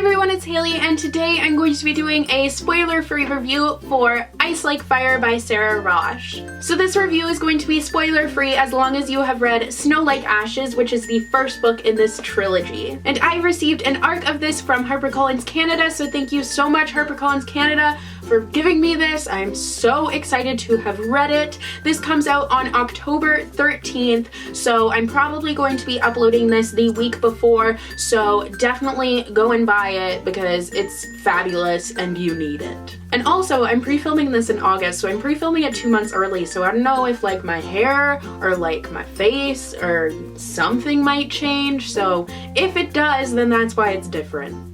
everyone, it's Haley, and today I'm going to be doing a spoiler-free review for Ice Like Fire by Sara Raasch. So this review is going to be spoiler-free as long as you have read Snow Like Ashes, which is the first book in this trilogy. And I received an ARC of this from HarperCollins Canada, so thank you so much, HarperCollins Canada, for giving me this. I'm so excited to have read it. This comes out on October 13th, so I'm probably going to be uploading this the week before, so definitely go and buy it because it's fabulous and you need it. And also, I'm pre-filming this in August, so I'm pre-filming it 2 months early, so I don't know if like my hair or like my face or something might change, so if it does, then that's why it's different.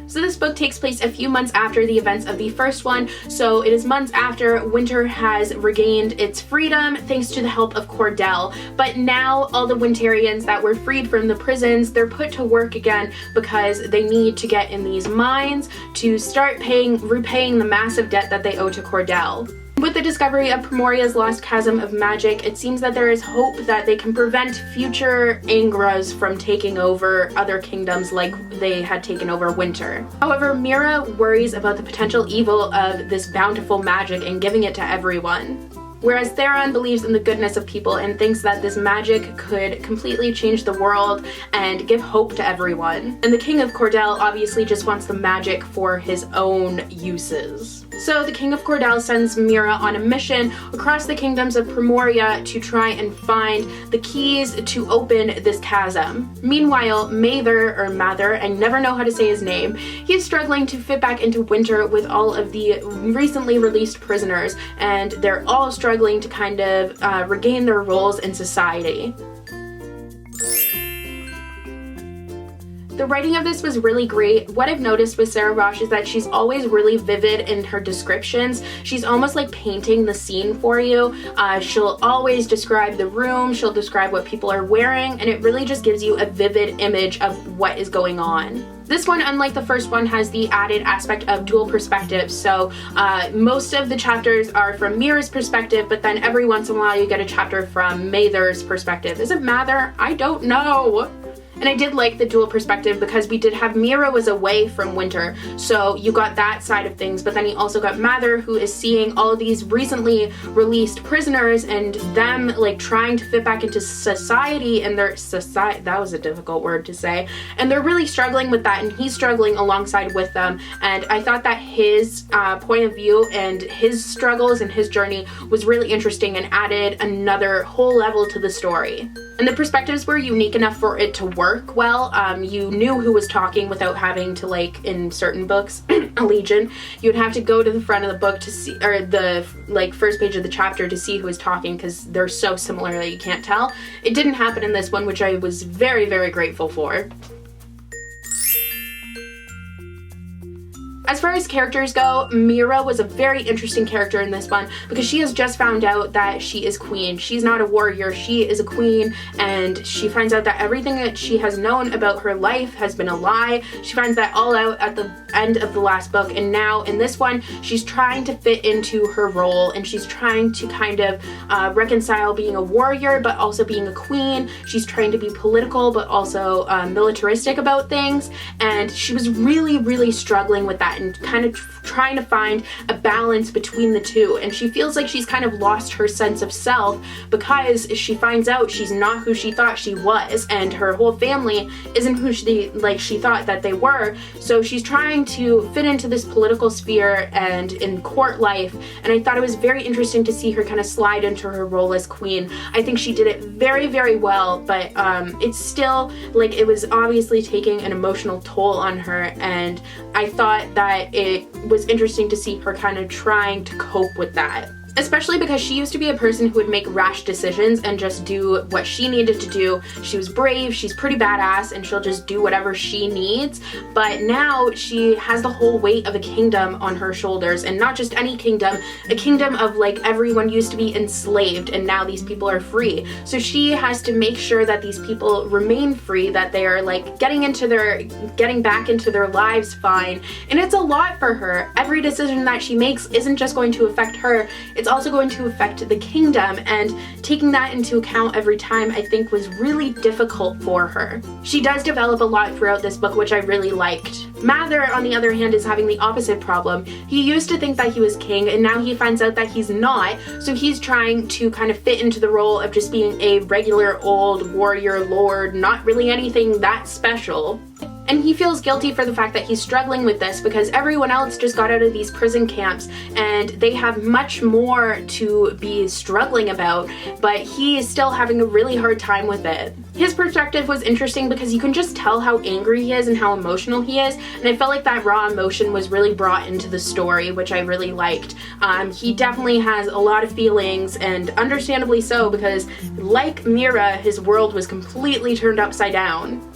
So this book takes place a few months after the events of the first one, so it is months after winter has regained its freedom thanks to the help of Cordell. But now all the Winterians that were freed from the prisons, they're put to work again because they need to get in these mines to start repaying the massive debt that they owe to Cordell. With the discovery of Primoria's lost chasm of magic, it seems that there is hope that they can prevent future Angras from taking over other kingdoms like they had taken over Winter. However, Mira worries about the potential evil of this bountiful magic and giving it to everyone. Whereas Theron believes in the goodness of people and thinks that this magic could completely change the world and give hope to everyone. And the King of Cordell obviously just wants the magic for his own uses. So the King of Cordell sends Mira on a mission across the kingdoms of Primoria to try and find the keys to open this chasm. Meanwhile, Mather, I never know how to say his name, he's struggling to fit back into Winter with all of the recently released prisoners, and they're all struggling to kind of regain their roles in society. The writing of this was really great. What I've noticed with Sara Raasch is that she's always really vivid in her descriptions. She's almost like painting the scene for you. She'll always describe the room, she'll describe what people are wearing, and it really just gives you a vivid image of what is going on. This one, unlike the first one, has the added aspect of dual perspectives, so most of the chapters are from Mira's perspective, but then every once in a while you get a chapter from Mather's perspective. Is it Mather? I don't know. And I did like the dual perspective because we did have Mira was away from Winter, so you got that side of things, but then you also got Mather, who is seeing all of these recently released prisoners and them like trying to fit back into society, and that was a difficult word to say, and they're really struggling with that, and he's struggling alongside with them. And I thought that his point of view and his struggles and his journey was really interesting and added another whole level to the story. And the perspectives were unique enough for it to work well. You knew who was talking without having to, like in certain books, a Legion, you'd have to go to the front of the book to see, or the like first page of the chapter to see who was talking because they're so similar that you can't tell. It didn't happen in this one, which I was very, very grateful for. As far as characters go, Mira was a very interesting character in this one because she has just found out that she is queen. She's not a warrior, she is a queen, and she finds out that everything that she has known about her life has been a lie. She finds that all out at the end of the last book, and now in this one, she's trying to fit into her role, and she's trying to kind of reconcile being a warrior but also being a queen. She's trying to be political but also militaristic about things, and she was really, really struggling with that and kind of trying to find a balance between the two. And she feels like she's kind of lost her sense of self because she finds out she's not who she thought she was, and her whole family isn't who she thought that they were. So she's trying to fit into this political sphere and in court life, and I thought it was very interesting to see her kind of slide into her role as queen. I think she did it very, very well, but it's still like it was obviously taking an emotional toll on her, and I thought that it was interesting to see her kind of trying to cope with that. Especially because she used to be a person who would make rash decisions and just do what she needed to do. She was brave, she's pretty badass, and she'll just do whatever she needs. But now she has the whole weight of a kingdom on her shoulders, and not just any kingdom, a kingdom of like everyone used to be enslaved and now these people are free. So she has to make sure that these people remain free, that they are like getting back into their lives fine. And it's a lot for her. Every decision that she makes isn't just going to affect her, it's also going to affect the kingdom, and taking that into account every time I think was really difficult for her. She does develop a lot throughout this book, which I really liked. Mather, on the other hand, is having the opposite problem. He used to think that he was king, and now he finds out that he's not, so he's trying to kind of fit into the role of just being a regular old warrior lord, not really anything that special. And he feels guilty for the fact that he's struggling with this because everyone else just got out of these prison camps and they have much more to be struggling about, but he is still having a really hard time with it. His perspective was interesting because you can just tell how angry he is and how emotional he is, and I felt like that raw emotion was really brought into the story, which I really liked. He definitely has a lot of feelings, and understandably so, because like Mira, his world was completely turned upside down.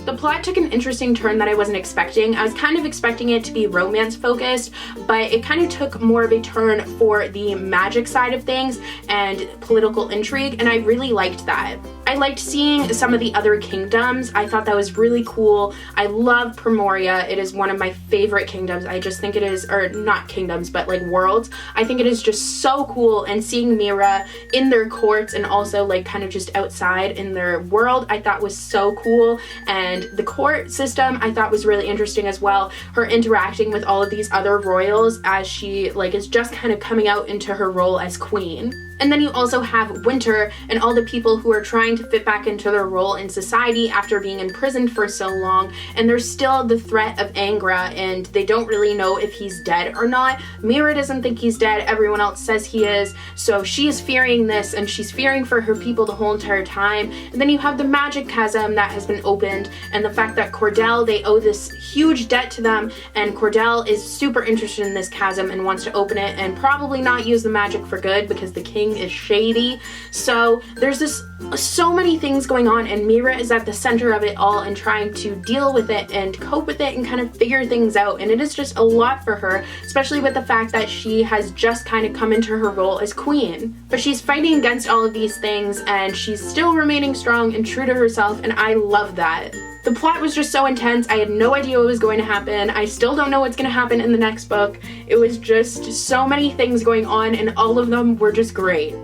The plot took an interesting turn that I wasn't expecting. I was kind of expecting it to be romance focused, but it kind of took more of a turn for the magic side of things and political intrigue, and I really liked that. I liked seeing some of the other kingdoms. I thought that was really cool. I love Primoria. It is one of my favorite kingdoms. I just think it is, or not kingdoms, but like worlds. I think it is just so cool, and seeing Mira in their courts and also like kind of just outside in their world, I thought was so cool. And the court system I thought was really interesting as well. Her interacting with all of these other royals as she like is just kind of coming out into her role as queen. And then you also have Winter and all the people who are trying to fit back into their role in society after being imprisoned for so long, and there's still the threat of Angra, and they don't really know if he's dead or not. Mira doesn't think he's dead, everyone else says he is, so she is fearing this, and she's fearing for her people the whole entire time. And then you have the magic chasm that has been opened, and the fact that Cordell, they owe this huge debt to them, and Cordell is super interested in this chasm and wants to open it and probably not use the magic for good because the king is shady. So there's so many things going on, and Mira is at the center of it all and trying to deal with it and cope with it and kind of figure things out, and it is just a lot for her, especially with the fact that she has just kind of come into her role as queen. But she's fighting against all of these things, and she's still remaining strong and true to herself, and I love that. The plot was just so intense. I had no idea what was going to happen. I still don't know what's going to happen in the next book. It was just so many things going on, and all of them were just great.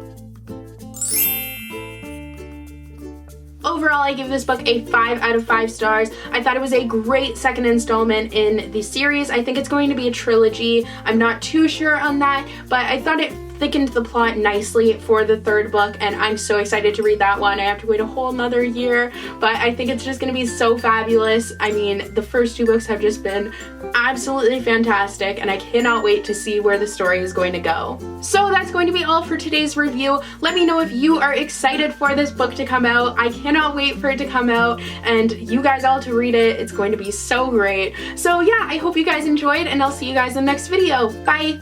Overall, I give this book a 5 out of 5 stars. I thought it was a great second installment in the series. I think it's going to be a trilogy. I'm not too sure on that, but I thought it thickened the plot nicely for the third book, and I'm so excited to read that one. I have to wait a whole nother year, but I think it's just gonna be so fabulous. I mean, the first 2 books have just been absolutely fantastic, and I cannot wait to see where the story is going to go. So that's going to be all for today's review. Let me know if you are excited for this book to come out. I cannot wait for it to come out, and you guys all to read it. It's going to be so great. So yeah, I hope you guys enjoyed, and I'll see you guys in the next video. Bye!